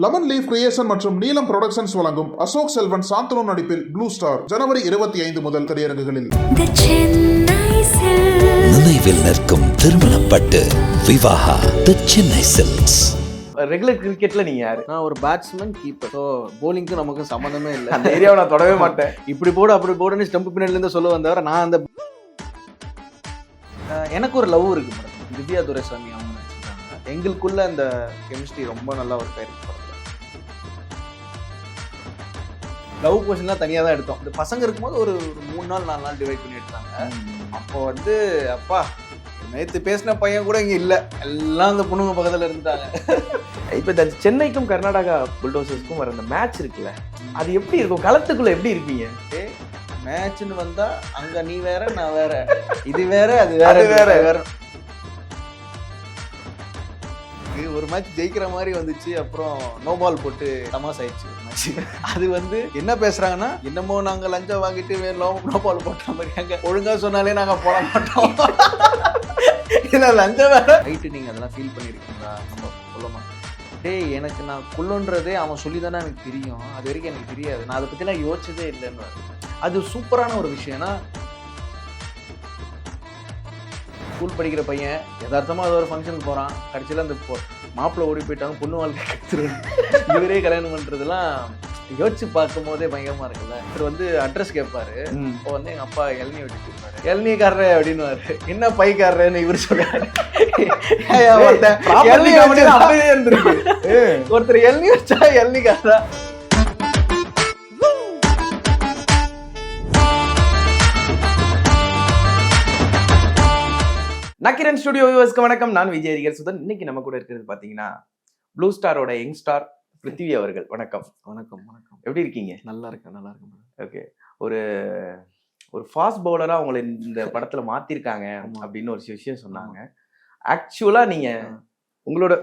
Lemon leaf creation மற்றும் நீலம் productions வழங்கும் அசோக் செல்வன் சாந்தனு நடிப்பில் ப்ளூ ஸ்டார் ஜனவரி 25 முதல் திரையரங்குகளில். நினைவில் நிற்கும் திருமணப்பட்டு விவாஹா தி சென்னை சில்க்ஸ். ரெகுலர் கிரிக்கெட்ல நீங்க யாரு? நான் ஒரு பேட்ஸ்மேன் கீப்பர். ஸோ போலிங்க்கு நமக்கு சம்மந்தமே இல்லை. அந்த ஏரியாவை நான் தொடவே மாட்டேன். இப்படி போடு அப்படி போடுன்னு ஸ்டம்ப் பின்னாடில இருந்து சொல்ல வந்தவரை நான் அந்த எனக்கு ஒரு லவ் இருக்கு மேடம். திவ்யா துரைசாமி அவங்க நடிச்சிருக்காங்க. எங்களுக்குள்ள அந்த கெமிஸ்ட்ரி ரொம்ப நல்லா ஒர்க் ஆயிருக்கு. லவ் போர்ஷன்லாம் தனியாக தான் எடுத்தோம். இந்த பசங்க இருக்கும்போது ஒரு 3 நாள் 4 நாள் டிவைட் பண்ணி எடுத்தாங்க. அப்போ வந்து அப்பா நேற்று பேசின பையன் கூட இங்கே இல்லை, எல்லாம் அந்த பொண்ணுங்க பக்கத்தில் இருந்துட்டாங்க. இப்போ இந்த சென்னைக்கும் கர்நாடகா புல்டோசர்ஸ்க்கும் வர அந்த மேட்ச் இருக்குல்ல, அது எப்படி இருக்கும்? களத்துக்குள்ள எப்படி இருப்பீங்க? மேட்ச்னு வந்தா அங்க நீ வேற நான் வேற, இது வேற அது வேற வேற வேற. ஒரு மேட்ச் ஜெயிக்கிற மாதிரி வந்துச்சு, அப்புறம் நோ பால் போட்டு தமாஸ் ஆயிடுச்சு ஒரு மேட்ச். அது வந்து என்ன பேசுறாங்கன்னா, என்னமோ நாங்க லஞ்சம் வாங்கிட்டு நோ பால் போட்ட மாதிரி, அங்க ஒழுங்கா சொன்னாலே நாங்க போட மாட்டோம். இல்ல லஞ்சம் வேற ரைட்டு. நீங்க அதெல்லாம் ஃபீல் பண்ணிருக்கீங்களா? நம்ம சொல்லமா டேய், எனக்கு நான் குள்ளன்றதே அவன் சொல்லி தானே எனக்கு தெரியும், அது வரைக்கும் எனக்கு தெரியாது, நான் அதை பத்திலாம் யோசிச்சதே இல்லைன்னு. அது சூப்பரான ஒரு விஷயம்னா, ஸ்கூல் படிக்கிற பையன் யதார்த்தமாக அது ஒரு ஃபங்க்ஷனுக்கு போகிறான், கடைசியில் அந்த மாப்பிள்ளை ஓடி போயிட்டாங்க, பொண்ணு வாழ்க்கை கற்றுருவேன், இவரே கல்யாணம் பண்ணுறதுலாம் யோசிச்சு பார்க்கும் போதே பயங்கரமாக இருக்குல்ல. இவர் வந்து அட்ரஸ் கேட்பாரு. இப்போ வந்து எங்கள் அப்பா இளநீ வெட்டிட்டு இருப்பாரு. இளநீக்காரரு அப்படின்னுவாரு. என்ன பைக்காரன்னு இவர் சொல்றாரு. ஒருத்தர் இளநீ வச்சா இளநீக்காரரா? நக்கிரன் ஸ்டுடியோ வியூவர்ஸ்க்கு வணக்கம். நான் விஜய் ஹரிஹர் சுதன். இன்னைக்கு நம்ம கூட இருக்கிறது பாத்தீங்கன்னா ப்ளூ ஸ்டாரோட யங் ஸ்டார் பிருத்திவி அவர்கள். வணக்கம். வணக்கம் வணக்கம். எப்படி இருக்கீங்க? நல்லா இருக்கேன், நல்லா இருக்கேன். ஓகே. ஒரு ஃபாஸ்ட் பவுலரா உங்களை இந்த படத்துல மாத்திருக்காங்க அப்படின்னு ஒரு விஷயம் சொன்னாங்க. ஆக்சுவலா நீங்க உங்களோட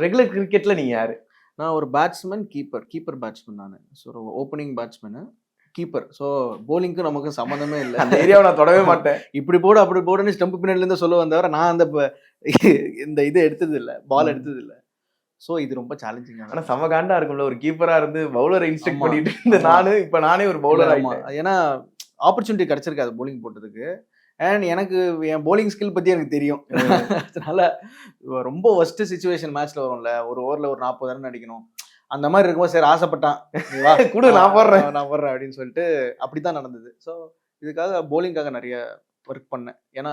ரெகுலர் கிரிக்கெட்ல நீங்க யாரு? நான் ஒரு பேட்ஸ்மேன் கீப்பர் பேட்ஸ்மேன். நான் so opening batsman, keeper. So போலிங்க்கு நமக்கு சம்மந்தமே இல்லை. அந்த ஏரியாவை நான் தொடவே மாட்டேன். இப்படி போடு அப்படி போடுன்னு ஸ்டம்ப் பின்னாடில இருந்து சொல்ல வந்தவரை நான் அந்த இந்த இது எடுத்தது இல்லை, பால் எடுத்தது இல்லை. ஸோ இது ரொம்ப சேலஞ்சிங். ஆனால் சமகாண்டா இருக்கும்ல, ஒரு கீப்பரா இருந்து பவுலரை இன்ஸ்ட்ரக்ட் பண்ணிட்டு இருந்த நானே ஒரு பவுலர் ஆயிட்டேன். ஏன்னா ஆப்பர்ச்சுனிட்டி கிடைச்சிருக்காது போலிங் போட்டதுக்கு. அண்ட் எனக்கு என் போலிங் ஸ்கில் பற்றி எனக்கு தெரியும். அதனால ரொம்ப ஒஸ்ட் சுச்சுவேஷன் மேட்ச்ல வரும்ல, ஒரு ஓவரில் ஒரு 40 ரன் அடிக்கணும், அந்த மாதிரி இருக்கும்போது சரி ஆசைப்பட்டான் கூட நான் போடுறேன் அப்படின்னு சொல்லிட்டு அப்படித்தான் நடந்தது. ஸோ இதுக்காக போலிங்காக நிறைய ஒர்க் பண்ணேன். ஏன்னா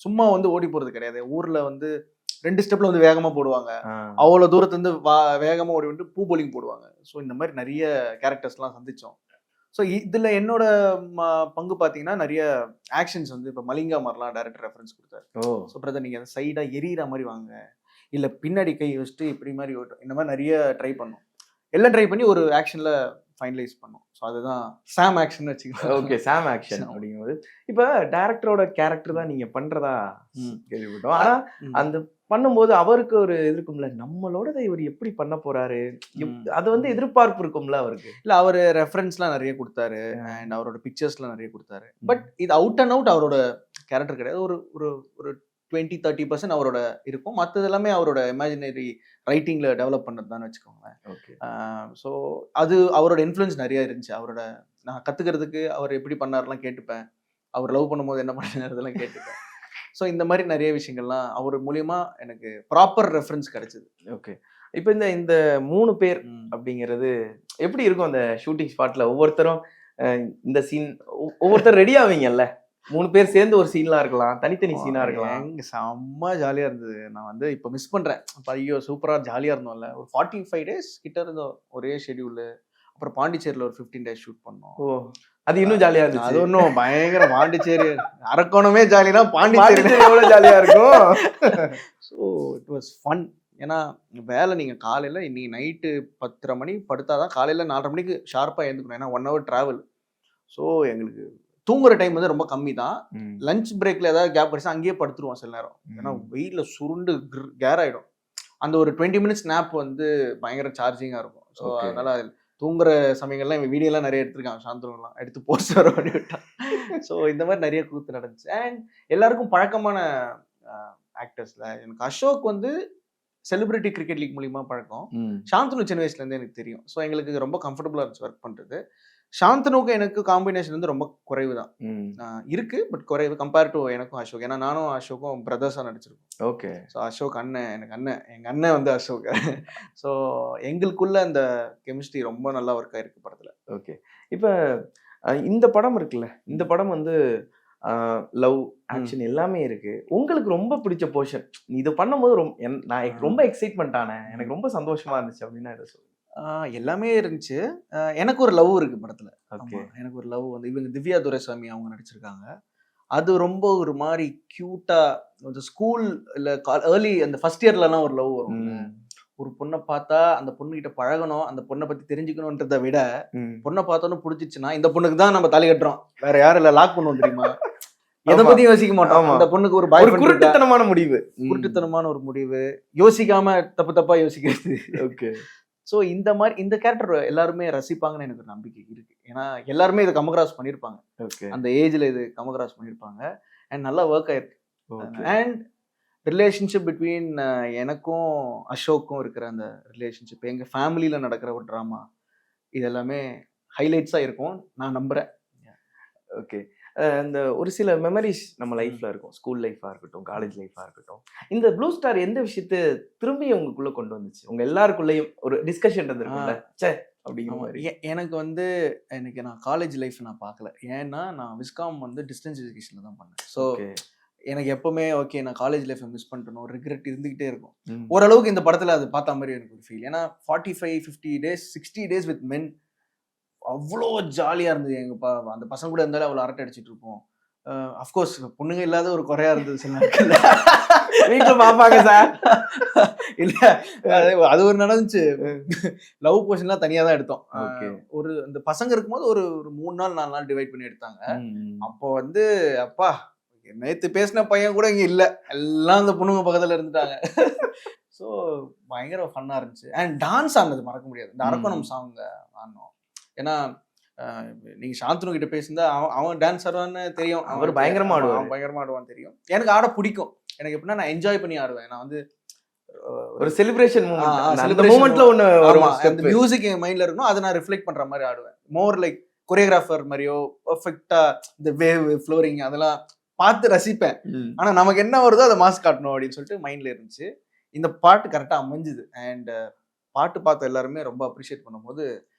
சும்மா வந்து ஓடி போறது கிடையாது. ஊர்ல வந்து 2 ஸ்டெப்ல வந்து வேகமா போடுவாங்க, அவ்வளவு தூரத்துல இருந்து வேகமா ஓடி வந்து பூ போலிங் போடுவாங்க. ஸோ இந்த மாதிரி நிறைய கேரக்டர்ஸ்லாம் சந்திச்சோம். ஸோ இதுல என்னோட பங்கு பாத்தீங்கன்னா நிறைய ஆக்ஷன்ஸ் வந்து இப்போ மலிங்கா மாதிரிலாம் டைரக்டர் ரெஃபரன்ஸ் கொடுத்தாரு. ஸோ பிரதர் நீங்க சைடா எரியிற மாதிரி வாங்க, இல்ல பின்னாடி கை வச்சுட்டு இப்படி மாதிரி ஓட்டும், இந்த மாதிரி நிறைய ட்ரை பண்ணோம். எல்லாம் ட்ரை பண்ணி ஒரு ஆக்ஷன்ல ஃபைனலைஸ் பண்ணோம். ஸோ அதுதான் சாம் ஆக்ஷன் வச்சுக்கலாம். ஓகே, சாம் ஆக்ஷன் அப்படிங்கும்போது இப்போ டைரக்டரோட கேரக்டர் தான் நீங்க பண்றதா கேள்விப்பட்டோம். ஆனா அந்த பண்ணும்போது அவருக்கு ஒரு இருக்கும்ல, நம்மளோட இவர் எப்படி பண்ண போறாரு, அது வந்து எதிர்பார்ப்பு இருக்கும்ல அவருக்கு. இல்ல அவரு ரெஃபரன்ஸ்லாம் நிறைய கொடுத்தாரு, அண்ட் அவரோட பிக்சர்ஸ்லாம் நிறைய கொடுத்தாரு. பட் இது அவுட் அண்ட் அவுட் அவரோட கேரக்டர் கிடையாது. ஒரு 20-30% அவரோட இருக்கும். மற்றது எல்லாமே அவரோட இமேஜினரி ரைட்டிங்ல டெவலப் பண்ணது தான் வச்சுக்கோங்களேன். ஓகே. ஸோ அது அவரோட இன்ஃப்ளூயன்ஸ் நிறைய இருந்துச்சு. அவரோட நான் கத்துக்கிறதுக்கு அவர் எப்படி பண்ணாருலாம் கேட்டுப்பேன், அவர் லவ் பண்ணும்போது என்ன பண்ணாருலாம் கேட்டுப்பேன். ஸோ இந்த மாதிரி நிறைய விஷயங்கள்லாம் அவர் மூலியமா எனக்கு ப்ராப்பர் ரெஃபரன்ஸ் கிடைச்சது. ஓகே. இப்போ இந்த 3 பேர் அப்படிங்கிறது எப்படி இருக்கும் அந்த ஷூட்டிங் ஸ்பாட்ல? ஒவ்வொருத்தரும் இந்த சீன் ஒவ்வொருத்தர் ரெடி ஆவீங்கல்ல, 3 பேர் சேர்ந்து ஒரு சீன்லாம் இருக்கலாம், தனித்தனி சீனா இருக்கலாம். செம்ம ஜாலியா இருந்தது. நான் வந்து இப்போ மிஸ் பண்றேன். ஐயோ சூப்பரா ஜாலியா இருந்தோம்ல. ஒரு 45 days கிட்ட இருந்தோம் ஒரே ஷெடியூல். அப்புறம் பாண்டிச்சேரியில் ஒரு 15 days ஷூட் பண்ணோம். ஓ, அது இன்னும் ஜாலியா இருந்துச்சு. அது ஒன்றும் பயங்கர பாண்டிச்சேரி அரக்கோணமே ஜாலினா பாண்டிச்சேரி எவ்வளவு ஜாலியா இருக்கும். So it was fun. ஏன்னா வேலை நீங்கள் காலையில் இன்னைக்கு நைட்டு 10:30 மணி படுத்தாதான் காலையில் 4:30 மணிக்கு ஷார்ப்பாக எழுந்துக்கணும். ஏன்னா 1 hour ட்ராவல். ஸோ எங்களுக்கு தூங்குற டைம் வந்து ரொம்ப கம்மி தான். லஞ்ச் பிரேக்ல ஏதாவது கேப் கிடைச்சா அங்கேயே படுத்துருவோம் சில நேரம். ஏன்னா வெயில சுருண்டு கேர் ஆயிடும். அந்த ஒரு 20 minutes ஸ்னாப் வந்து பயங்கர சார்ஜிங்கா இருக்கும். ஸோ அதனால தூங்குற சமயங்கள்லாம் எங்கள் வீடியோலாம் நிறைய எடுத்திருக்காங்க. சாயந்தரம்லாம் எடுத்து போஸ்ட் வர பண்ணி விட்டான். ஸோ இந்த மாதிரி நிறைய கூத்து நடந்துச்சு. அண்ட் எல்லாருக்கும் பழக்கமான ஆக்டர்ஸ்ல எனக்கு அசோக் வந்து செலிபிரிட்டி கிரிக்கெட் லீக் மூலியமா பழக்கம். சாந்தனு சின்ன வயசுல இருந்து எனக்கு தெரியும். ஸோ எங்களுக்கு ரொம்ப கம்ஃபர்டபுளா இருந்துச்சு ஒர்க் பண்றது. சாந்தனுக்கும் எனக்கு காம்பினேஷன் வந்து ரொம்ப குறைவு தான் இருக்கு, பட் குறைவு கம்பேர் டு எனக்கும் அசோக். ஏன்னா நானும் அசோக்கும் பிரதர்ஸா நடிச்சிருக்கோம். ஓகே. ஸோ அசோக் அண்ணன், எனக்கு அண்ணன், எங்க அண்ணன் வந்து அசோக். ஸோ எங்களுக்குள்ள அந்த கெமிஸ்ட்ரி ரொம்ப நல்லா ஒர்க் ஆயிருக்கு படத்துல. ஓகே. இப்ப இந்த படம் இருக்குல்ல, இந்த படம் வந்து லவ் ஆக்ஷன் எல்லாமே இருக்கு. உங்களுக்கு ரொம்ப பிடிச்ச போர்ஷன் இதை பண்ணும்போது நான் ரொம்ப எக்ஸைட்மெண்ட் ஆனேன், எனக்கு ரொம்ப சந்தோஷமா இருந்துச்சு அப்படின்னா இதை சொல்லுங்க. எல்லாமே இருந்துச்சு. எனக்கு ஒரு லவ் இருக்கு படத்துல. ஓகே. எனக்கு ஒரு லவ் வந்து இவங்க திவ்யா துரைசாமி அவங்க நடிச்சிருக்காங்க. அது ரொம்ப ஒரு மாதிரி கியூட்டா, ஸ்கூல் இல்ல ஏர்லி அந்த ஃபர்ஸ்ட் இயர்லாம் ஒரு லவ் வரும். ஒரு பொண்ணை பார்த்தா அந்த பொண்ணு கிட்ட பழகணும், அந்த பொண்ணை பத்தி தெரிஞ்சுக்கணும்ன்றதை விட பொண்ணை பார்த்தோன்னு பிடிச்சிச்சுன்னா இந்த பொண்ணுக்கு தான் நம்ம தாலி கட்டுறோம், வேற யாரும் இல்ல, லாக் பண்ணுவோம் தெரியுமா. எதை பத்தியும் யோசிக்க மாட்டோம். அந்த பொண்ணுக்கு ஒரு குருட்டுத்தனமான முடிவு, குருட்டுத்தனமான ஒரு முடிவு, யோசிக்காம தப்பா யோசிக்கிறது. ஓகே. ஸோ இந்த மாதிரி இந்த கேரக்டர் எல்லாருமே ரசிப்பாங்கன்னு எனக்கு ஒரு நம்பிக்கை இருக்கு. ஏன்னா எல்லாருமே இதை கமகிராஸ் பண்ணியிருப்பாங்க, அந்த ஏஜ்ல இது கமகிராஸ் பண்ணியிருப்பாங்க. அண்ட் நல்லா ஒர்க் ஆயிருக்கு. அண்ட் ரிலேஷன்ஷிப் பிட்வீன் எனக்கும் அசோக்கும் இருக்கிற அந்த ரிலேஷன்ஷிப், எங்க ஃபேமிலியில நடக்கிற ஒரு ட்ராமா, இது எல்லாமே ஹைலைட்ஸா இருக்கும் நான் நம்புறேன். ஓகே. இந்த ஒரு சில மெமரிஸ் நம்ம லைஃப்ல இருக்கும், ஸ்கூல் லைஃபா இருக்கட்டும், காலேஜ் லைஃபா இருக்கட்டும். இந்த ப்ளூ ஸ்டார் எந்த விஷயத்த திரும்பி உங்களுக்குள்ள கொண்டு வந்துச்சு? உங்க எல்லாருக்குள்ளயும் ஒரு டிஸ்கஷன் இருந்திருக்கும்ல, சே அப்படிங்கிற மாதிரி. எனக்கு வந்து நான் காலேஜ் லைஃப் நான் பார்க்கல. ஏன்னா நான் விஸ்காம் வந்து டிஸ்டன்ஸ் எஜுகேஷன்ல தான் பண்ணேன். ஸோ எனக்கு எப்பவுமே ஓகே நான் காலேஜ் லைஃப்பை மிஸ் பண்ணிட்டணும், ரிக்ரெட் இருந்துகிட்டே இருக்கும். ஓரளவுக்கு இந்த படத்துல அது பார்த்த மாதிரி எனக்கு ஒரு ஃபீல். ஏன்னா 45-50 days 60 days வித் மென் அவ்வளோ ஜாலியா இருந்தது. அந்த பசங்க கூட இருந்தாலும் அவ்வளோ அரட்டை அடிச்சிட்டு இருப்போம். அஃப்கோர்ஸ் பொண்ணுங்க இல்லாத ஒரு குறையா இருந்தது சில நாட்கள். வீட்டுல பாப்பாங்க சார். இல்ல அது ஒரு நடந்துச்சு. லவ் போர்ஷன்லாம் தனியா தான் எடுத்தோம். ஒரு இந்த பசங்க இருக்கும்போது ஒரு 3 நாள் 4 நாள் டிவைட் பண்ணி எடுத்தாங்க. அப்போ வந்து அப்பா நேத்து பேசின பையன் கூட இங்க இல்ல, எல்லாம் அந்த பொண்ணுங்க பக்கத்துல இருந்துட்டாங்க. ஸோ பயங்கர ஃபன்னா இருந்துச்சு. அண்ட் டான்ஸ் ஆனது மறக்க முடியாது. இந்த அரக்கோணம் சாங் ஆனோம். ஏன்னா நீங்க சாந்தனு கிட்ட பேசியிருந்தா அவன் டான்ஸ் ஆடுவான்னு தெரியும். அவர் பயங்கரமா ஆடுவான், பயங்கரமா ஆடுவான்னு தெரியும். எனக்கு ஆட பிடிக்கும். எனக்கு எப்படின்னா நான் என்ஜாய் பண்ணி ஆடுவேன். நான் வந்து ஒரு செலிப்ரேஷன் மூமெண்ட்ல ஒண்ணு வரும், அந்த மியூசிக் என் மைண்ட்ல இருக்கணும், அதை நான் ரிஃப்ளெக்ட் பண்ற மாதிரி ஆடுவேன். மோர் லைக் கொரியோகிராஃபர் மாதிரியோ பர்ஃபெக்டா இந்த வேவ் ஃப்ளோரிங் அதெல்லாம் பார்த்து ரசிப்பேன். ஆனா நமக்கு என்ன வருதோ அதை மாஸ் காட்டணும் அப்படின்னு சொல்லிட்டு மைண்ட்ல இருந்துச்சு. இந்த பாட்டு கரெக்டா அமைஞ்சுது. அண்ட் பாட்டு பார்த்த எல்லாருமே ரொம்ப அப்ரிஷியேட் பண்ணும்போது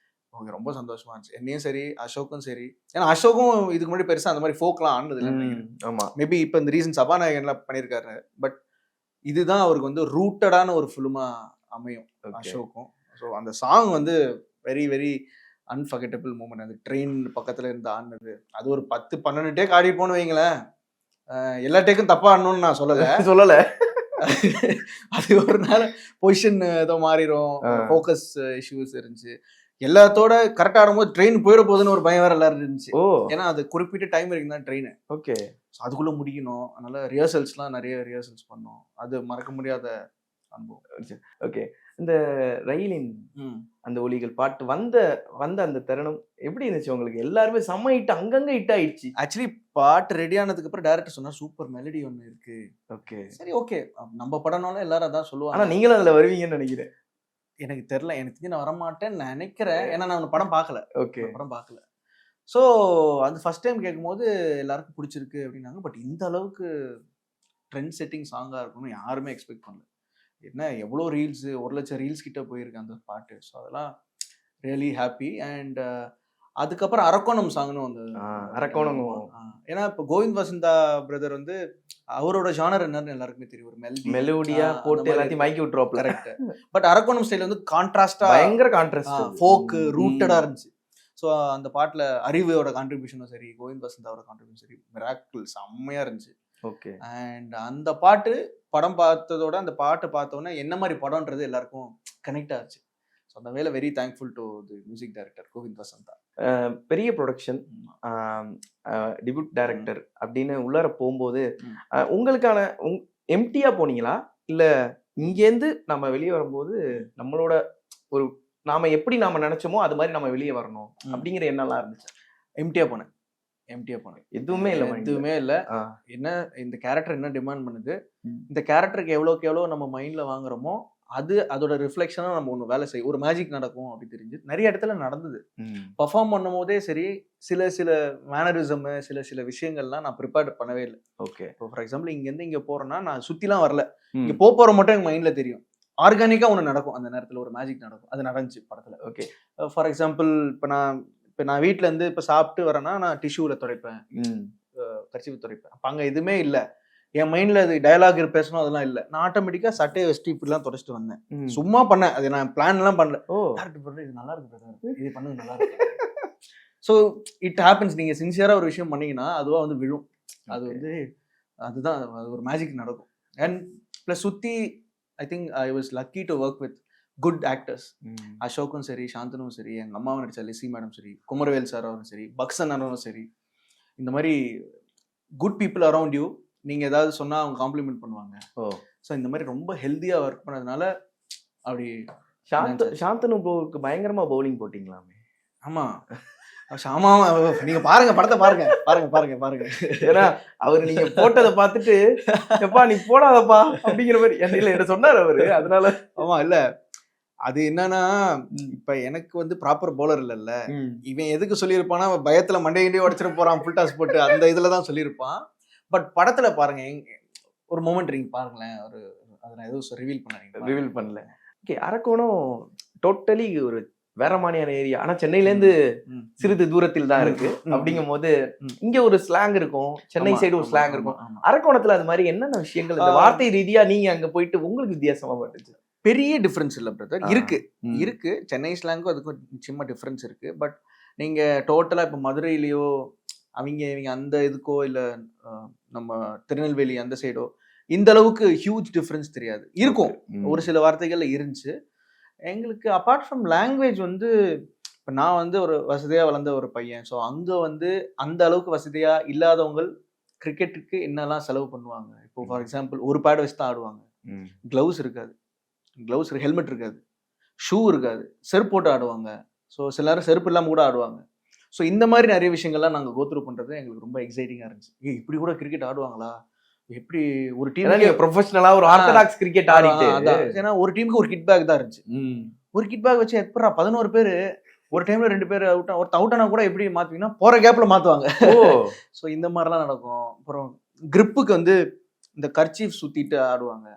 அவங்க ரொம்ப சந்தோஷமா இருந்துச்சு. என்னையும் சரி அசோக்கும் சரி. ஏன்னா அசோக்கும் இதுக்கு முன்னாடி பெருசா அந்த மாதிரி ஃபோக்லாம் ஆனது இல்லை. ஆமா, மேபி இப்போ இந்த ரீசன் சபாநாயகன்லாம் பண்ணியிருக்காரு. பட் இதுதான் அவருக்கு வந்து ரூட்டடான ஒரு ஃபிலிமா அமையும் அசோக்கும். ஸோ அந்த சாங் வந்து வெரி வெரி அன்ஃபர்கெட்டபிள் மூமெண்ட். அந்த ட்ரெயின் பக்கத்துல இருந்து ஆடினது அது ஒரு 10-12 டேக் ஆடி போன்னு வைங்களேன். எல்லா டேக்கும் தப்பா ஆடணும்னு நான் சொல்லல. அது ஒரு நாள் பொசிஷன் ஏதோ மாறிடும், ஃபோக்கஸ் இஷ்யூஸ் இருந்துச்சு. எல்லாத்தோட கரெக்டா ஆடும்போது ட்ரெயின் போயிட போகுதுன்னு ஒரு பயம் வேற எல்லாரும் இருந்துச்சு. ஏன்னா அது குறிப்பிட்ட டைம் வரைக்கும் தான் ட்ரெயின். ஓகே. அதுக்குள்ள முடிக்கணும். அதனால ரிஹர்சல்ஸ்லாம் நிறைய ரிஹர்சல்ஸ் பண்ணோம். அது மறக்க முடியாத அனுபவம். ஓகே. இந்த ரயிலின் அந்த ஒலிகள் பாட்டு வந்த அந்த தருணம் எப்படி இருந்துச்சு உங்களுக்கு? எல்லாருமே செம்ம ஹிட், அங்கங்க ஹிட் ஆயிடுச்சு. ஆக்சுவலி பாட்டு ரெடி ஆனதுக்கு அப்புறம் டைரக்டர் சொன்னா சூப்பர் மெலடி ஒன்று இருக்கு. ஓகே சரி ஓகே நம்ம படம்னாலும் எல்லாரும் அதான் சொல்லுவாங்க. ஆனா நீங்களும் அதுல வருவீங்கன்னு நினைக்கிறேன். எனக்கு தெரியல, எனக்கு தெரிஞ்சு நான் வரமாட்டேன்னு நினைக்கிறேன். ஏன்னா நான் படம் பார்க்கல. ஓகே, படம் பார்க்கல. ஸோ அந்த ஃபர்ஸ்ட் டைம் கேட்கும்போது எல்லாருக்கும் பிடிச்சிருக்கு அப்படின்னாங்க. பட் இந்த அளவுக்கு ட்ரெண்ட் செட்டிங் சாங்காக இருக்கும்னு யாருமே எக்ஸ்பெக்ட் பண்ணல. என்ன எவ்வளோ ரீல்ஸ், 1 லட்சம் ரீல்ஸ் கிட்ட போயிருக்கு அந்த பாட்டு. ஸோ அதெல்லாம் ரியலி ஹாப்பி. அண்ட் அதுக்கப்புறம் அரக்கோணம் சாங்னு வந்தது. அரக்கோணம் ஏன்னா இப்போ கோவிந்த் வசந்தா பிரதர் வந்து அவரோட ஜானர் என்னன்னு எல்லாருக்குமே தெரியும். ஒரு மெலோடியா போட்டு எல்லாத்தையும் மைக்கி விட்டுருவோம். கரெக்ட். பட் அரக்கோணம் ஸ்டைல் வந்து கான்ட்ராஸ்டா, பயங்கர கான்ட்ராஸ்ட், ஃபோக் ரூட்டடா இருந்துச்சு. ஸோ அந்த பாட்டுல அறிவோட கான்ட்ரிபியூஷனும் சரி, கோவிந்த் வசந்தாவோட கான்ட்ரிபியூஷன் சரி, மிராக்கிள் செம்மையா இருந்துச்சு. ஓகே. அண்ட் அந்த பாட்டு படம் பார்த்ததோட அந்த பாட்டு பார்த்தோன்னே என்ன மாதிரி படம்ன்றது எல்லாருக்கும் கனெக்ட் ஆச்சு. ஸோ அந்த வேலை very thankful to the music director Kovind Vasantha. பெரிய ப்ரொடக்ஷன், டிபியூட் டைரக்டர் அப்படின்னு உள்ளார போகும்போது உங்களுக்கான எம்டியா போனீங்களா, இல்ல இங்கேருந்து நம்ம வெளியே வரும்போது நம்மளோட ஒரு நாம எப்படி நாம நினைச்சோமோ அது மாதிரி நம்ம வெளியே வரணும் அப்படிங்கிற எண்ணம்லாம் இருந்துச்சு? எம்டியா போனேன். எதுவுமே இல்லை. என்ன இந்த கேரக்டர் என்ன டிமாண்ட் பண்ணுது, இந்த கேரக்டருக்கு எவ்வளோக்கு எவ்வளோ நம்ம மைண்ட்ல வாங்குறோமோ அதோட ரிஃப்ளெக்ஷனாக நம்ம ஒன்று வேலை செய்யும், ஒரு மேஜிக் நடக்கும் அப்படி தெரிஞ்சு நிறைய இடத்துல நடந்தது. பர்ஃபார்ம் பண்ணும் போதே சரி, சில மேனரிசமு சில விஷயங்கள்லாம் நான் ப்ரிப்பேர் பண்ணவே இல்லை. ஓகே. இப்போ ஃபார் எக்ஸாம்பிள் இங்கேருந்து இங்கே போகிறேன்னா நான் சுற்றிலாம் வரல, இங்கே போகிற மட்டும் எனக்கு மைண்டில் தெரியும். ஆர்கானிக்காக ஒன்று நடக்கும், அந்த நேரத்தில் ஒரு மேஜிக் நடக்கும். அது நடந்துச்சு படத்தில். ஓகே. ஃபார் எக்ஸாம்பிள் இப்போ நான் வீட்டிலேருந்து இப்போ சாப்பிட்டு வரேன்னா நான் டிஷ்யூவில் துடைப்பேன், கர்ச்சீஃப் துடைப்பேன். அப்போ அங்கே எதுவுமே இல்லை, என் மைண்டில் அது டயலாக் பேசணும் அதெல்லாம் இல்லை. நான் ஆட்டோமேட்டிக்காக சட்டையை வச்சுட்டு இப்படிலாம் துடைச்சிட்டு வந்தேன். சும்மா பண்ணேன், அது நான் பிளான்லாம் பண்ணல. இது நல்லா இருக்கு, இது பண்ணுங்க நல்லா இருக்கு. So it happens. நீங்கள் சின்சியராக ஒரு விஷயம் பண்ணீங்கன்னா அதுவாக வந்து விழும். அது வந்து அதுதான் அது ஒரு மேஜிக் நடக்கும். அண்ட் ப்ளஸ் சுற்றி I think I was lucky to work with good actors. அசோக்கும் சரி, சாந்தனும் சரி, எங்கள் அம்மாவும் நடிச்ச லிசி மேடம் சரி, குமரவேல் சார் அவரும் சரி, பக்சன் அண்ணனும் சரி, இந்த மாதிரி குட் பீப்புள் அரவுண்ட் யூ. நீங்கள் ஏதாவது சொன்னால் அவங்க காம்ப்ளிமெண்ட் பண்ணுவாங்க. ஸோ இந்த மாதிரி ரொம்ப ஹெல்த்தியாக ஒர்க் பண்ணதுனால அப்படி. சாந்தனு ப்ரோவுக்கு பயங்கரமா பவுலிங் போட்டிங்களாமே. ஆமாம் ஆமாம், நீங்கள் பாருங்க படத்தை பாருங்க. ஏன்னா அவர் நீங்க போட்டதை பார்த்துட்டு எப்பா நீ போடாதப்பா அப்படிங்கிற மாதிரி என்ன சொன்னார் அவரு. அதனால ஆமாம் இல்லை, அது என்னன்னா இப்ப எனக்கு வந்து ப்ராப்பர் பவுலர் இல்லைல்ல, இவன் எதுக்கு சொல்லியிருப்பானா பயத்துல மண்டையிலே உடச்சிட போறான் ஃபுல் டாஸ் போட்டு, அந்த இதுலதான் சொல்லியிருப்பான். பட் படத்துல பாருங்க ஒரு மொமெண்ட் நீங்க பாருங்களேன், அதை நான் எதுவும் ரிவீல் பண்ணல. ஓகே. அரக்கோணம் டோட்டலி ஒரு வேற மாதிரியான ஏரியா, ஆனா சென்னையில இருந்து சிறிது தூரத்தில் தான் இருக்கு. அப்படிங்கும் போது இங்க ஒரு ஸ்லாங் இருக்கும், சென்னை சைடு ஒரு ஸ்லாங் இருக்கும். அரக்கோணத்துல அது மாதிரி என்னென்ன விஷயங்கள் இந்த வார்த்தை ரீதியா நீங்க அங்க போயிட்டு உங்களுக்கு வித்தியாசமா பட்டுச்சு? பெரிய டிஃப்ரென்ஸ் இல்லை பிரதர். இருக்கு சென்னை ஸ்லாங்கும் அதுக்கும் நிச்சயமா டிஃப்ரென்ஸ் இருக்கு. பட் நீங்க டோட்டலா இப்ப மதுரையிலயோ அவங்க அந்த இதுக்கோ இல்ல நம்ம திருநெல்வேலி அந்த சைடோ இந்த அளவுக்கு ஹியூஜ் டிஃப்ரென்ஸ் தெரியாது. இருக்கும், ஒரு சில வார்த்தைகள்ல இருந்துச்சு. எங்களுக்கு அப்பார்ட் ஃப்ரம் லாங்குவேஜ் வந்து இப்போ நான் வந்து ஒரு வசதியாக வளர்ந்த ஒரு பையன். ஸோ அங்கே வந்து அந்த அளவுக்கு வசதியாக இல்லாதவங்க கிரிக்கெட்டுக்கு என்னெல்லாம் செலவு பண்ணுவாங்க. இப்போ ஃபார் எக்ஸாம்பிள் ஒரு பேட் வச்சு தான் ஆடுவாங்க, க்ளவுஸ் இருக்காது, ஹெல்மெட் இருக்காது, ஷூ இருக்காது, செருப்பு போட்டு ஆடுவாங்க. ஸோ சிலரும் செருப்பு இல்லாமல் கூட ஆடுவாங்க. ஸோ இந்த மாதிரி நிறைய விஷயங்கள்லாம் நாங்கள் கோத்ரூ பண்ணுறது எங்களுக்கு ரொம்ப எக்ஸைட்டிங்காக இருந்துச்சு. இப்படி கூட கிரிக்கெட் ஆடுவாங்களா, எப்படி ஒரு டீம் ப்ரொஃபஷனலா ஒரு ஆர்த்தடாக்ஸ் கிரிக்கெட் ஆடிட்டு. ஏன்னா ஒரு டீமுக்கு ஒரு கிட் பேக் தான் இருந்துச்சு. ஒரு கிட் பேக் வச்சு எப்படா 11 பேர் ஒரு டைம்ல 2 பேர் ஒருத்தர் அவுட் ஆனா கூட எப்படி மாத்துவீங்கன்னா போற கேப்ல மாத்துவாங்க. ஸோ இந்த மாதிரிலாம் நடக்கும். அப்புறம் கிரிப்புக்கு வந்து இந்த கர்ச்சீஃப் சுத்திட்டு ஆடுவாங்க.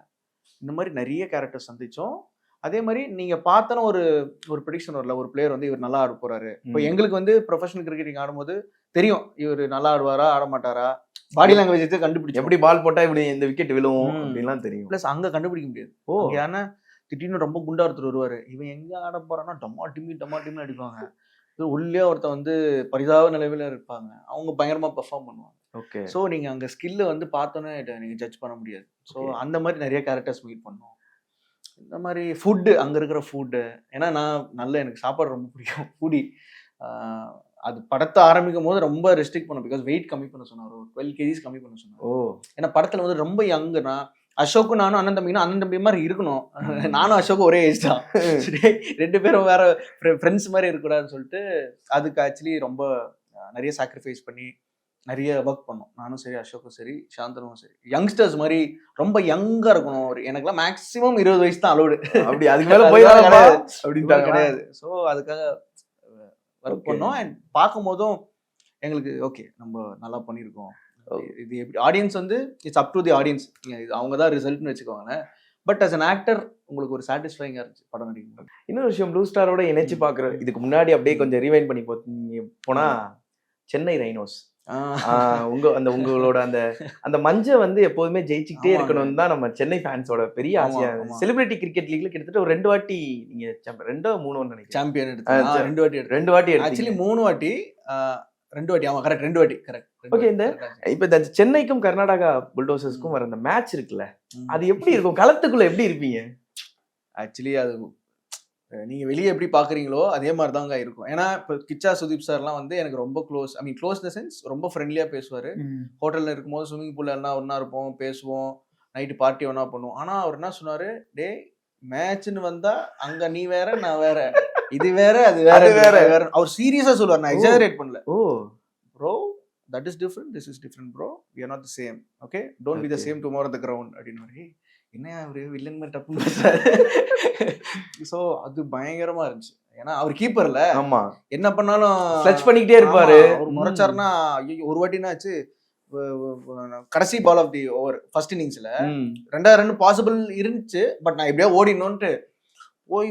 இந்த மாதிரி நிறைய கேரக்டர் சந்திச்சோம். அதே மாதிரி நீங்க பார்த்தோன்னா ஒரு ப்ரெடிக்ஷன் வரல, ஒரு பிளேயர் வந்து இவர் நல்லா ஆட போறாரு. இப்போ எங்களுக்கு வந்து ப்ரொஃபஷனல் கிரிக்கெட்டிங் ஆடும்போது தெரியும் இவர் நல்லா ஆடுவாரா ஆட மாட்டாரா, பாடி லாங்குவேஜ் வச்சு கண்டுபிடிச்சு எப்படி பால் போட்டா இப்படி இந்த விக்கெட் விழுவும் அப்படின்லாம் தெரியும். பிளஸ் அங்க கண்டுபிடிக்க முடியாது. ஏன்னா திடீர்னு ரொம்ப குண்டா ஒருத்தர் வருவாரு, இவன் எங்க ஆட போறான்னா டமா டிம்னு அடிப்பாங்க. உள்ளே ஒருத்தர் வந்து பரிதாப நிலையில இருப்பாங்க, அவங்க பயங்கரமா பெர்ஃபார்ம் பண்ணுவாங்க. ஓகே. ஸோ நீங்க அங்க ஸ்கில்ல வந்து பார்த்தோன்னே நீங்க ஜட்ஜ் பண்ண முடியாது. ஸோ அந்த மாதிரி நிறைய கேரக்டர்ஸ் மீட் பண்ணோம். இந்த மாதிரி ஃபுட்டு, அங்க இருக்கிற ஃபுட்டு, ஏன்னா நான் எனக்கு சாப்பாடு ரொம்ப பிடிக்கும், ஃபுடி. அது படத்தை ஆரம்பிக்கும் போது ரொம்ப ரெஸ்ட்ரிக்ட் பண்ணோம், பிகாஸ் வெயிட் கம்மி பண்ண சொன்னார், ஒரு 12 kgs கம்மி பண்ண சொன்னார். ஏன்னா படத்துல வந்து ரொம்ப யங்குனா அசோக்கும் நானும் அண்ணன் தம்பி மாதிரி இருக்கணும். நானும் அசோக்கும் ஒரே ஏஜ் தான், 2 பேரும் வேற ஃப்ரெண்ட்ஸ் மாதிரி இருக்கக்கூடாதுன்னு சொல்லிட்டு அதுக்கு ஆக்சுவலி ரொம்ப நிறைய சாக்ரிஃபைஸ் பண்ணி நிறைய ஒர்க் பண்ணோம். நானும் சரி, அசோக்கும் சரி, சாந்தனும் சரி. யங்ஸ்டர்ஸ் மாதிரி ரொம்ப யங்கா இருக்கணும். எனக்கு மேக்ஸிமம் 20 வயசு தான் அலோடு, அப்படி அதுக்கு மேல போய் கிடையாது. ஸோ அதுக்காக ஒர்க் பண்ணோம். அண்ட் பார்க்கும் போதும் எங்களுக்கு ஓகே நம்ம நல்லா பண்ணியிருக்கோம். இது எப்படி ஆடியன்ஸ் வந்து it's up to the audience, அவங்க தான் ரிசல்ட்னு வச்சுக்கோங்க. பட் அஸ் அன் ஆக்டர் உங்களுக்கு ஒரு சாட்டிஸ்ஃபைங்கா இருந்துச்சு படம் நடிக்கும். இன்னொரு விஷயம் ப்ளூ ஸ்டாரோட இணைச்சு பாக்குறேன். இதுக்கு முன்னாடி அப்படியே கொஞ்சம் ரிவைண்ட் பண்ணி போனா சென்னை ரைனோஸ், உங்களோட அந்த மஞ்சை வந்து எப்போதுமே ஜெயிச்சுக்கிட்டே இருக்கணும்னு தான் நம்ம சென்னை ஃபேன்ஸோட பெரிய ஆசையா. செலிபிரிட்டி கிரிக்கெட் லீக்ல கிட்டத்தட்ட ஒரு 2 வாட்டி நீங்க 2-3 நினைக்கிறேன் சாம்பியன் எடுத்து 2 வாட்டி ஆக்சுவலி 3 வாட்டி 2 வாட்டி. ஆமா கரெக்ட், 2 வாட்டி கரெக்ட். ஓகே. இப்ப இந்த சென்னைக்கும் கர்நாடகா புல்டோசர்ஸ்க்கும் வர அந்த மேட்ச் இருக்குல்ல, அது எப்படி இருக்கும்? களத்துக்குள்ள எப்படி இருப்பீங்க? ஆக்சுவலி அது நீங்க வெளியே எப்படி பாக்குறீங்களோ அதே மாதிரி தாங்க இருக்கும். ஏன்னா இப்போ கிச்சா சுதீப் சார்லாம் வந்து எனக்கு ரொம்ப close. I mean close the sense ரொம்ப ஃப்ரெண்ட்லியா பேசுவாரு. ஹோட்டல்ல இருக்கும்போது ஸ்விம்மிங் பூல்ல எல்லாம் ஒன்னா இருப்போம், பேசுவோம், நைட்டு பார்ட்டி ஒன்னா பண்ணுவோம். ஆனா அவர் என்ன சொன்னாரு, டே மேட்ச்னு வந்தா அங்க நீ வேற நான் வேற, இது வேற அது வேற. அவர் சீரியஸா சொல்லுவார், நான் எக்ஸாஜரேட் பண்ணல. Bro that is different, this is different bro, we are not the same, okay, don't be the same tomorrow the ground அப்படின்னு. என்ன அவரு வில்லன் மாதிரி டப்புன்னு பேசுறாரு. ஸோ அது பயங்கரமா இருந்துச்சு. ஏன்னா அவர் கீப்பர்ல ஆமா, என்ன பண்ணாலும் ஸ்லட்ச் பண்ணிக்கிட்டே இருப்பாரு. அவர் முறைச்சாருன்னா ஐயோ ஒரு வாட்டினாச்சு கடைசி ball of the over first இன்னிங்ஸ்ல 2 ரன் பாசிபிள் இருந்துச்சு. பட் நான் எப்படியா ஓடினோன்ட்டு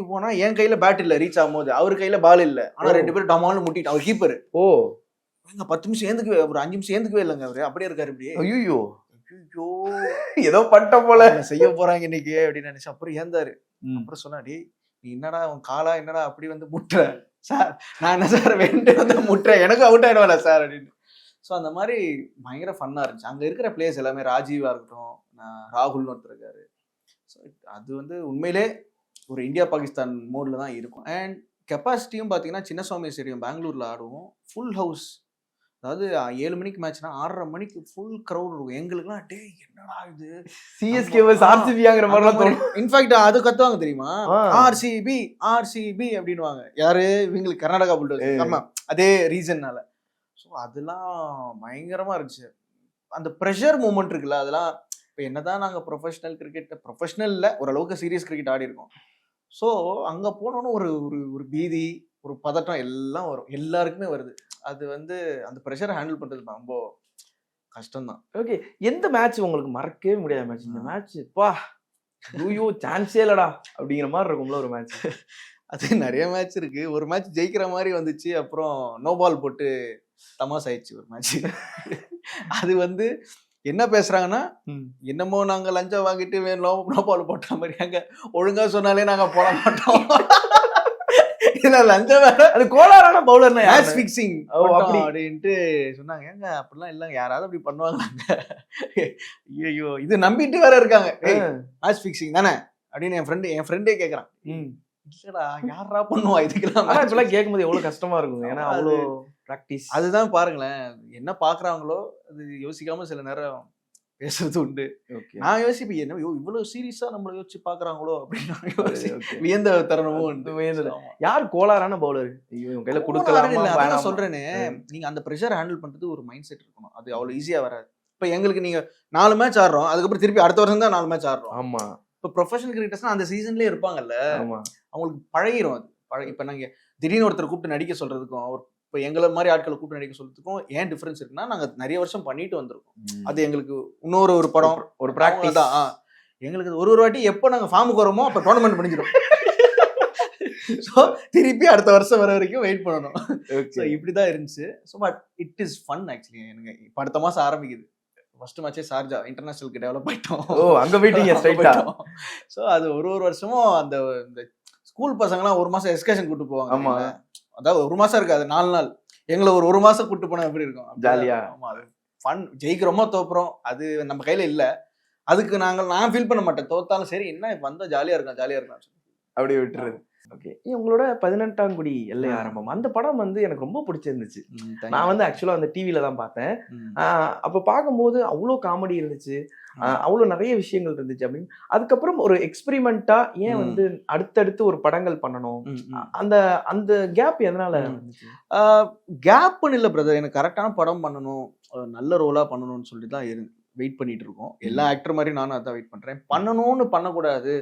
போனா என் கையில பேட் இல்ல ரீச் ஆகும்போது, அவர் கையில பால் இல்ல. ஆனா 2 பேரும் டமால்னு முட்டிட்டு அவர் கீப்பர். ஓ 10 நிமிஷம் ஏந்துக்கவே, ஒரு 5 நிமிஷம் ஏந்துக்கவே இல்லைங்க அவரு. அப்படியே இருக்காரு இப்படியே. ஐயோ ஐயோ ஏதோ பண்ணிட்ட போல என்ன செய்ய போறாங்க இன்னைக்கு அப்படின்னு நினைச்சு அப்புறம் ஏந்தாரு. அப்புறம் சொன்னாடி, நீ என்னடா உன் காலா என்னடா அப்படி வந்து முட்டுற சார், நான் என்ன சார் வேண்டு வந்து முட்டுறேன், எனக்கு அவுட் ஆயிடுவாளா சார் அப்படின்னு. ஸோ அந்த மாதிரி பயங்கர ஃபன்னா இருந்துச்சு. அங்க இருக்கிற பிளேயர்ஸ் எல்லாமே, ராஜீவா இருக்கட்டும், ராகுல்னு ஒருத்தர் இருக்காரு. ஸோ அது வந்து உண்மையிலே ஒரு இந்தியா பாகிஸ்தான் மோட்ல தான் இருக்கும். அண்ட் கெப்பாசிட்டியும் பார்த்தீங்கன்னா சின்னசுவாமி ஸ்டேடியம் பெங்களூர்ல ஆடுவோம், ஃபுல் ஹவுஸ். அதாவது 7 மணிக்கு மேட்ச்னா 6:30 மணிக்கு ஃபுல் க்ரௌட் இருக்கும். எங்களுக்குலாம் டே என்னடா இது சிஎஸ்கே வர்சஸ் ஆர்சிபிங்கிற மாதிரிலாம் தோணும். இன்ஃபேக்ட் அது கத்துவாங்க தெரியுமா, ஆர்சிபி ஆர்சிபி அப்படின்னுவாங்க. யாரு இவங்களுக்கு கர்நாடகா புல்டோஸ். ஆமா, அதே ரீசன்னால. ஸோ அதெல்லாம் பயங்கரமா இருந்துச்சு. அந்த ப்ரெஷர் மூமெண்ட் இருக்குல்ல, அதெல்லாம் இப்போ என்னதான் நாங்கள் ப்ரொஃபஷனல் இல்லை, ஓரளவுக்கு சீரியஸ் கிரிக்கெட் ஆடி இருக்கோம். ஸோ அங்கே போனோன்னு ஒரு ஒரு பீதி, ஒரு பதட்டம் எல்லாம் வரும், எல்லாருக்குமே வருது. அது வந்து அந்த ப்ரெஷரை ஹேண்டில் பண்ணுறது ரொம்ப கஷ்டம்தான். ஓகே, எந்த மேட்ச் உங்களுக்கு மறக்கவே முடியாத மேட்ச்? இந்த மேட்ச் பா ஐயோ சான்ஸே இல்லடா அப்படிங்கிற மாதிரி இருக்கும்ல ஒரு மேட்ச். அது நிறைய மேட்ச் இருக்கு. ஒரு மேட்ச் ஜெயிக்கிற மாதிரி வந்துச்சு, அப்புறம் நோ பால் போட்டு தமாஸ் ஆயிடுச்சு ஒரு மேட்ச். அது வந்து என்ன பேசுறாங்கன்னா, என்னமோ நாங்க லஞ்சம் வாங்கிட்டு நோ பால் போட்ட மாதிரி, அங்க ஒழுங்கா சொன்னாலே நாங்க போட மாட்டோம். இதுல லஞ்சம் வேற, அது கோளாறான பவுலர் மேட்ச் ஃபிக்சிங் அப்படி அப்படின்ட்டு சொன்னாங்க. ஏங்க அப்படிலாம் இல்லைங்க, யாராவது அப்படி பண்ணுவாங்க? ஐயோ இது நம்பிட்டு வேற இருக்காங்க. மேட்ச் ஃபிக்சிங் தானே அப்படின்னு என் ஃப்ரெண்டே கேக்குறான். இல்லடா யாரா பண்ணுவா இதுக்கெல்லாம்? ஆக்சுவலா கேட்கும்போது எவ்வளவு கஷ்டமா இருக்கும், ஏன்னா அவ்வளோ பிராக்டிஸ். அதுதான் பாருங்களேன், என்ன பாக்குறாங்களோ அது யோசிக்காம சில நேரம் பேசுறது உண்டு. நான் யோசிப்பேன், என்ன இவ்வளவு சீரியஸா நம்மள யோசிச்சு பாக்குறாங்களோ அப்படின்னு வியந்த தருணமும் உண்டு. யார் கோளாறான பவுலர் கையில கொடுக்கலாமா சொல்றேன்னு, நீங்க அந்த ப்ரெஷர் ஹேண்டில் பண்றது ஒரு மைண்ட் செட் இருக்கணும். அது அவ்வளவு ஈஸியா வராது. இப்ப எங்களுக்கு நீங்க 4 மேட்ச் ஆடுறோம், அதுக்கப்புறம் திருப்பி அடுத்த வருஷம் தான் 4 மேட்ச் ஆடுறோம். ஆமா, இப்ப ப்ரொஃபஷனல் கிரிக்கெட்டர்ஸ்னா அந்த சீசன்லயே இருப்பாங்கல்ல, அவங்களுக்கு பழகிரும் அது. இப்ப நாங்க திடீர்னு ஒருத்தர் கூப்பிட்டு நடிக்க சொல்றதுக்கும், அவர் இப்போ எங்களை மாதிரி ஆட்களை கூப்பிட்டு நடிக்க சொல்றதுக்கும் ஏன் டிஃபரன்ஸ் இருக்குன்னா, நாங்க நிறைய வருஷம் பண்ணிட்டு வந்திருக்கோம். அது எங்களுக்கு இன்னொரு ஒரு படம், ஒரு பிராக்டிஸ் தான். எங்களுக்கு ஒரு வாட்டி எப்போ நாங்க ஃபார்முக்கு வரோமோ அப்ப டோர்னமெண்ட் பண்ணிக்கிறோம். ஸோ திருப்பி அடுத்த வருஷம் வர வரைக்கும் வெயிட் பண்ணணும். ஸோ இப்படிதான் இருந்துச்சு. So but it is fun actually. எனக்கு இப்போ அடுத்த மாசம் ஆரம்பிக்குது. ஃபர்ஸ்ட் மேட்சே ஷார்ஜா இன்டர்நேஷனலுக்கு டெவலப் ஆயிட்டோம். அங்க போயிட்டீங்க ஸ்ட்ரைட்டா. ஸோ அது ஒரு வருஷமும் அந்த ஸ்கூல் பசங்கலாம் ஒரு மாசம் எக்ஸ்கர்ஷன் கூட்டு போவாங்க. ஆமா, அதாவது ஒரு மாசம் இருக்காது, 4 நாள். எங்களை ஒரு மாசம் கூட்டு போனா எப்படி இருக்கும்? ஜாலியா. ஆமா, அது ஃபன். ஜெயிக்கிறோமோ தோப்புறோம் அது நம்ம கையில இல்ல. அதுக்கு நான் ஃபீல் பண்ண மாட்டேன். தோத்தாலும் சரி, என்ன வந்தா ஜாலியா இருக்கும் அப்படியே விட்டுறது. ஓகே, உங்களோட 18ஆம் குடி எல்லை ஆரம்பம், அந்த படம் வந்து எனக்கு ரொம்ப பிடிச்சிருந்துச்சு. நான் வந்து ஆக்சுவலா அந்த டிவில தான் பார்த்தேன். அப்ப பார்க்கும்போது அவ்வளோ காமெடி இருந்துச்சு, அவ்வளோ நிறைய விஷயங்கள் இருந்துச்சு. அப்படின்னு அதுக்கப்புறம் ஒரு எக்ஸ்பெரிமெண்டா ஏன் வந்து அடுத்தடுத்து ஒரு படங்கள் பண்ணணும், அந்த அந்த கேப் எதனால இருந்துச்சு? கேப்னு இல்லை பிரதர், எனக்கு கரெக்டான படம் பண்ணணும், நல்ல ரோலா பண்ணணும்னு சொல்லிட்டு தான் வெயிட் பண்ணிட்டு இருக்கோம். எல்லா ஆக்டர் மாதிரி நானும் அதான் வெயிட் பண்றேன். பண்ணணும்னு பண்ணக்கூடாது.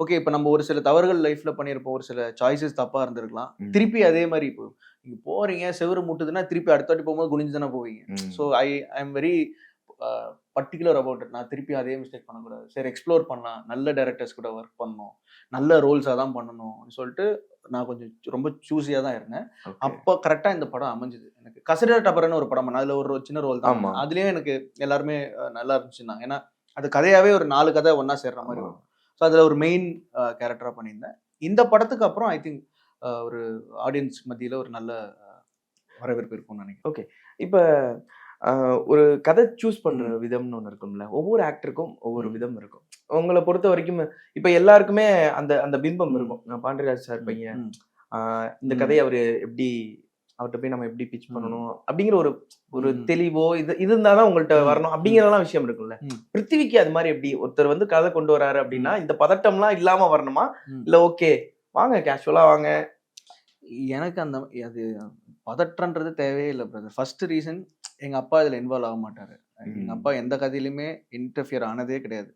ஓகே, இப்போ நம்ம ஒரு சில தவறுகள் லைஃப்ல பண்ணியிருப்போம், ஒரு சில சாய்ஸஸ் தப்பா இருந்திருக்கலாம். திருப்பி அதே மாதிரி இப்போ நீங்க போறீங்க, செவரு முட்டுதுன்னா திருப்பி அடுத்த வாட்டி போகும்போது குனிஞ்சு தானே போவீங்க. So I am very particular about it. நான் திருப்பி அதே மிஸ்டேக் பண்ணக்கூடாது. சரி, எக்ஸ்ப்ளோர் பண்ணலாம், நல்ல டைரக்டர்ஸ் கூட ஒர்க் பண்ணணும், நல்ல ரோல்ஸாக தான் பண்ணணும் சொல்லிட்டு நான் கொஞ்சம் ரொம்ப சூஸியாக தான் இருந்தேன். அப்போ கரெக்டாக இந்த படம் அமைஞ்சுது. எனக்கு கசடா டபரன்னு ஒரு படம் பண்ண, அதில் ஒரு சின்ன ரோல் தான். அதுலேயும் எனக்கு எல்லாருமே நல்லா இருந்துச்சுன்னாங்க. ஏன்னா அது கதையாகவே ஒரு 4 கதை ஒன்றா சேர்ற மாதிரி வரும். ஸோ அதில் ஒரு மெயின் கேரக்டராக பண்ணியிருந்தேன். இந்த படத்துக்கு அப்புறம் ஐ திங்க் ஒரு ஆடியன்ஸ் மத்தியில் ஒரு நல்ல வரவேற்பு இருக்கும்னு நினைக்கிறேன். ஓகே, இப்போ ஒரு கதை சூஸ் பண்ற விதம்னு ஒன்று இருக்கும்ல, ஒவ்வொரு ஆக்டருக்கும் ஒவ்வொரு விதம் இருக்கும். உங்களை பொறுத்த வரைக்கும் இப்போ எல்லாருக்குமே அந்த அந்த பிம்பம் இருக்கும். பாண்டியராஜ் சார் பையன், இந்த கதையை அவர் எப்படி, அவர்கிட்ட போய் நம்ம எப்படி பிச் பண்ணணும் அப்படிங்கிற ஒரு தெளிவோ இது இருந்தாதான் உங்கள்கிட்ட வரணும் அப்படிங்கிறதெல்லாம் விஷயம் இருக்கும்ல. பிருத்திவிக்கு அது மாதிரி எப்படி ஒருத்தர் வந்து கதை கொண்டு வராரு அப்படின்னா இந்த பதட்டம்லாம் இல்லாம வரணுமா, இல்ல ஓகே வாங்க கேஷுவலா வாங்க? எனக்கு அந்த அது பதற்றன்றது தேவையே இல்லை பிரதர். ஃபர்ஸ்ட் ரீசன், எங்க அப்பா இதுல இன்வால்வ் ஆக மாட்டாரு. எங்க அப்பா எந்த கதையிலுமே இன்டர்ஃபியர் ஆனதே கிடையாது.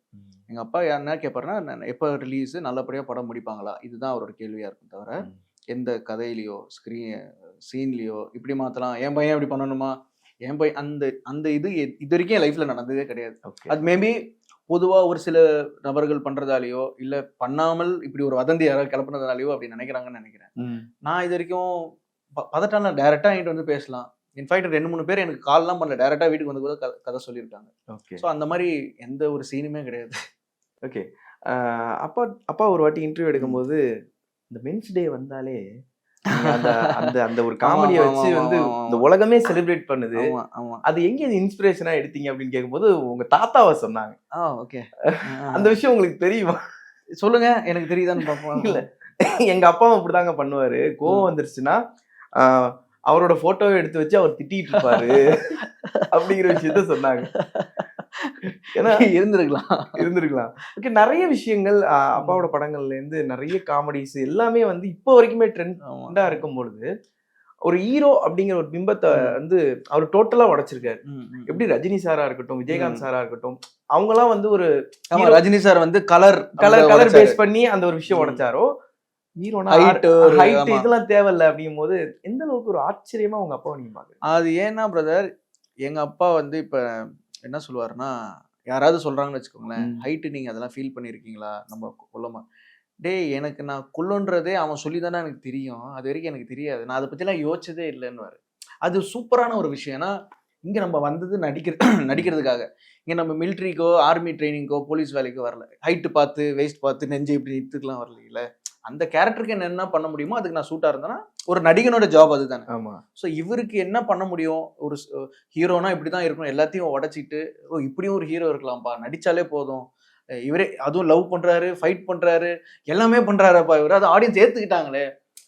எங்க அப்பா என்ன கேட்பாருன்னா, நான் எப்போ ரிலீஸ், நல்லபடியா படம் முடிப்பாங்களா, இதுதான் அவரோட கேள்வியா இருக்கும் தவிர எந்த கதையிலையோ சீன்லயோ இப்படி மாத்தலாம், என் பையன் இப்படி பண்ணணுமா, என் பையன் அந்த இது வரைக்கும் என் லைஃப்ல நடந்ததே கிடையாது. அது மேபி பொதுவா ஒரு சில நபர்கள் பண்றதாலேயோ இல்ல பண்ணாமல் இப்படி ஒரு வதந்தி யாராவது கிளப்புனதாலேயோ அப்படி நினைக்கிறாங்கன்னு நினைக்கிறேன். நான் இது வரைக்கும் பதட்டாலாம் டைரக்டா என்கிட்ட வந்து பேசலாம். இன்ஃபேக்ட் 2-3 பேர் எனக்கு கால்லாம் பண்ணல, டைரக்டா வீட்டுக்கு வந்து கூட கதை சொல்லியிருக்காங்க. ஸோ அந்த மாதிரி எந்த ஒரு சீனுமே கிடையாது. ஓகே. அப்பா ஒரு வாட்டி இன்டர்வியூ எடுக்கும்போது இந்த மென்ஸ் டே வந்தாலே அந்த அந்த அந்த ஒரு காமெடியை வச்சு வந்து இந்த உலகமே செலிப்ரேட் பண்ணுது. அது எங்க இன்ஸ்பிரேஷனா எடுத்தீங்க அப்படின்னு கேட்கும்போது உங்க தாத்தாவை சொன்னாங்க. ஓகே. அந்த விஷயம் உங்களுக்கு தெரியுமா? சொல்லுங்க, எனக்கு தெரியுதான்னு பார்ப்போம். இல்ல, எங்க அப்பாவும் அப்படிதாங்க பண்ணுவாரு. கோவம் வந்துருச்சுன்னா அவரோட போட்டோவை எடுத்து வச்சு அவர் திட்டிட்டு இருப்பாரு அப்படிங்கிற விஷயத்த சொன்னாங்க. ஏன்னா இருந்திருக்கலாம். ஓகே, நிறைய விஷயங்கள் அப்பாவோட படங்கள்ல இருந்து நிறைய காமெடிஸ் எல்லாமே வந்து இப்போ வரைக்குமே ட்ரெண்டா இருக்கும் பொழுது ஒரு ஹீரோ அப்படிங்கிற ஒரு பிம்பத்தை வந்து அவர் டோட்டலா உடைச்சிருக்காரு. எப்படி ரஜினி சாரா இருக்கட்டும், விஜயகாந்த் சாரா இருக்கட்டும், அவங்க எல்லாம் வந்து ஒரு ரஜினி சார் வந்து கலர் பேஸ் பண்ணி அந்த ஒரு விஷயம் உடைச்சாரோ, ஹீரோனா ஹைட் இதெல்லாம் தேவையில்லை அப்படிங்கும் போது எந்த அளவுக்கு ஒரு ஆச்சரியமா உங்க அப்பாவை நீங்க பாக்குறீங்க? அது ஏன்னா பிரதர், எங்க அப்பா வந்து இப்ப என்ன சொல்லுவாருன்னா, யாராவது சொல்றாங்கன்னு வச்சுக்கோங்களேன், ஹைட்டு நீங்க அதெல்லாம் ஃபீல் பண்ணிருக்கீங்களா, நம்ம கொல்லமா, டேய் எனக்கு நான் குள்ளன்றதே அவன் சொல்லி தானே எனக்கு தெரியும், அது வரைக்கும் எனக்கு தெரியாது, நான் அதை பத்திலாம் யோசிச்சதே இல்லைன்னு. அது சூப்பரான ஒரு விஷயம். ஏன்னா இங்க நம்ம வந்தது நடிக்கிறதுக்காக. இங்க நம்ம மிலிட்ரிக்கோ ஆர்மி ட்ரைனிங்கோ போலீஸ் வேலைக்கோ வரல. ஹைட்டு பார்த்து வெயிஸ்ட் பார்த்து நெஞ்சு இப்படி நிறுத்துக்கலாம் வரல. அந்த கேரக்டருக்கு என்ன பண்ண முடியுமோ அதுக்கு நான் சூட்டா இருந்தேன்னா ஒரு நடிகனோட ஜாப் அதுதானே. ஆமா. ஸோ இவருக்கு என்ன பண்ண முடியும், ஒரு ஹீரோனா இப்படிதான் இருக்கணும், எல்லாத்தையும் உடைச்சிட்டு இப்படியும் ஒரு ஹீரோ இருக்கலாம்ப்பா, நடிச்சாலே போதும், இவரே அதுவும் லவ் பண்றாரு, ஃபைட் பண்றாரு, எல்லாமே பண்றாருப்பா இவர், அது ஆடியன்ஸ் ஏத்துக்கிட்டாங்களே.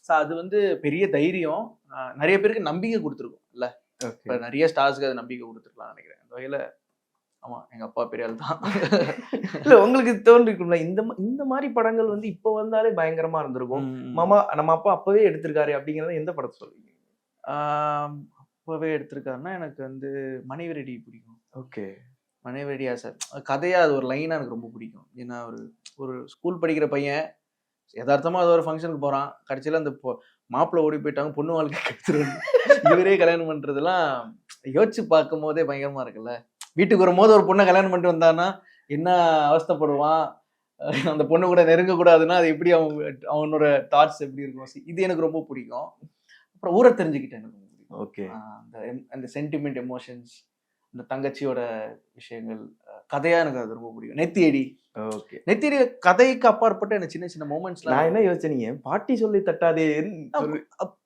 ஸோ அது வந்து பெரிய தைரியம், நிறைய பேருக்கு நம்பிக்கை கொடுத்துருக்கும் இல்ல. இப்போ நிறைய ஸ்டார்ஸ்க்கு அது நம்பிக்கை கொடுத்துருக்கலாம் நினைக்கிறேன். அந்த வகையில ஆமா, எங்க அப்பா பெரிய ஆள் தான். இல்ல, உங்களுக்கு தோன்றிருக்கும்ல இந்த மாதிரி படங்கள் வந்து இப்ப வந்தாலே பயங்கரமா இருந்திருக்கும். மாமா நம்ம அப்பா அப்பவே எடுத்திருக்காரு அப்படிங்கறத எந்த படத்தை சொல்லுவீங்க? அப்பவே எடுத்திருக்காருன்னா எனக்கு வந்து மனைவிரெடி பிடிக்கும். ஓகே. மனைவிரெடியா சார் கதையா அது ஒரு லைனா எனக்கு ரொம்ப பிடிக்கும். ஏன்னா ஒரு ஸ்கூல் படிக்கிற பையன் யதார்த்தமா அது ஒரு ஃபங்க்ஷனுக்கு போறான், கடைசியில அந்த மாப்பிள்ளை ஓடி போயிட்டாங்க, பொண்ணு வாழ்க்கை கெடுத்துருவாங்க, இவரே கல்யாணம் பண்றதெல்லாம் யோசிச்சு பார்க்கும் போதே பயங்கரமா இருக்குல்ல. வீட்டுக்கு வரும்போது ஒரு பொண்ணை கல்யாணம் பண்ணிட்டு வந்தான்னா என்ன அவஸ்தைப்படுவான், அந்த பொண்ணு கூட நெருங்க கூடாதுன்னா அது எப்படி அவனோட தாட்ஸ் எப்படி இருக்கும். இது எனக்கு ரொம்ப பிடிக்கும். அப்புறம் ஊரை தெரிஞ்சுக்கிட்டேன் எனக்கு ரொம்ப பிடிக்கும். ஓகே. அந்த சென்டிமெண்ட் எமோஷன்ஸ், அந்த தங்கச்சியோட விஷயங்கள், கதையா எனக்கு அது ரொம்ப பிடிக்கும். நெத்தியடி. ஓகே. நெத்தியடி கதைக்கு அப்பாற்பட்ட எனக்கு சின்ன சின்ன மூமெண்ட்ஸ். நான் என்ன யோசிச்சீங்க, பாட்டி சொல்லி தட்டாதே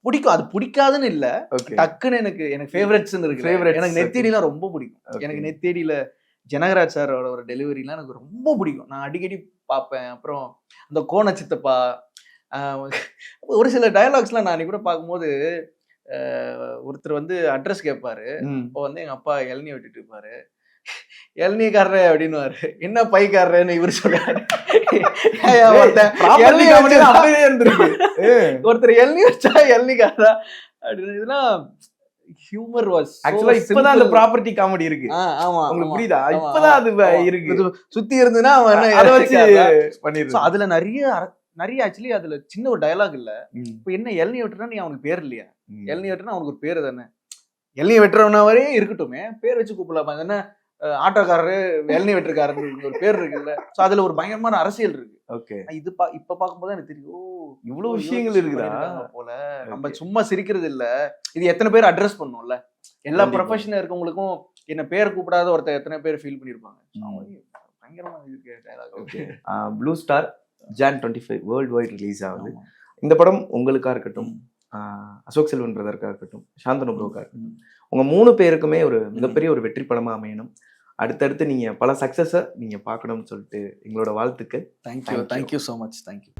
பிடிக்கும், அது பிடிக்காதுன்னு இல்ல, டக்குன்னு எனக்கு ஃபேவரட்ஸ்னு இருக்கு. எனக்கு நெத்தியடிலாம் ரொம்ப பிடிக்கும். எனக்கு நெத்தியடியில ஜனகராஜ் சாரோட ஒரு டெலிவரிலாம் எனக்கு ரொம்ப பிடிக்கும், நான் அடிக்கடி பார்ப்பேன். அப்புறம் அந்த கோண சித்தப்பா, ஒரு சில டயலாக்ஸ்லாம் நான் கூட பார்க்கும்போது, ஒருத்தர் வந்து அட்ரஸ் கேட்பாரு, இப்போ வந்து எங்க அப்பா இளநீ வெட்டிட்டு இருப்பாரு, இளநீக்காரரே அப்படின்னுவாரு, என்ன பைக்காரன்னு இவரு சொல்றாரு. ஒருத்தர் இளநீ வச்சா இளநீக்காரரா அப்படின்னு. இதெல்லாம் ஹியூமர் வாஸ் ஆக்சுவலா இப்பதான் அந்த ப்ராப்பர்ட்டி காமெடி இருக்கு. ஆமா, உங்களுக்கு புரியுதா? இப்பதான் அது இருக்கு. சுத்தி இருந்துன்னா அவன் அதை வச்சு பண்ணிருக்கான். அதுல நிறைய ஆக்சுவலி அதுல சின்ன ஒரு டயலாக் இல்ல. இப்ப என்ன இளநீ வெட்டுறா, நீ அவனுக்கு பேர் இல்லையா? இளநீ வெட்டுனா அவனுக்கு ஒரு பேரு தானே, இளநீ வெட்டுறவனவரே இருக்கட்டுமே, பேர் வச்சு கூப்பிடலாமா? என்ன ஆட்டோக்காரரு இளநீ வெட்டுக்காரரு ஒரு பேர் இருக்குல்ல. சோ அதுல ஒரு பயங்கரமான அரசியல் இருக்கு. ஓகே. இது இப்ப பார்க்கும்போது எனக்கு தெரியும், இவ்வளவு விஷயங்கள் இருக்குதா போல. நம்ம சும்மா சிரிக்கிறது இல்ல, இது எத்தனை பேர் அட்ரஸ் பண்ணும்ல. எல்லா ப்ரொஃபஷனல் இருக்கவங்களுக்கும் என்ன பேர் கூப்பிடாத ஒருத்தர் எத்தனை பேர் ஃபீல் பண்ணிருப்பாங்க. பயங்கரமா இருக்கு dialogue. Okay. Blue star Jan 25 world wide release ஆகுது. இந்த படம் உங்களுக்கா இருக்கட்டும், அசோக் செல்வன் பிரதருக்கா இருக்கட்டும், சாந்தனு ப்ரோக்கா இருக்கட்டும், உங்க 3 பேருக்குமே ஒரு மிகப்பெரிய ஒரு வெற்றி படமா அமையணும். அடுத்தடுத்து நீங்க பல சக்சஸை நீங்க பார்க்கணும்னு சொல்லிட்டு எங்களோட வாழ்த்துக்கள். Thank you so much. தேங்க்யூ.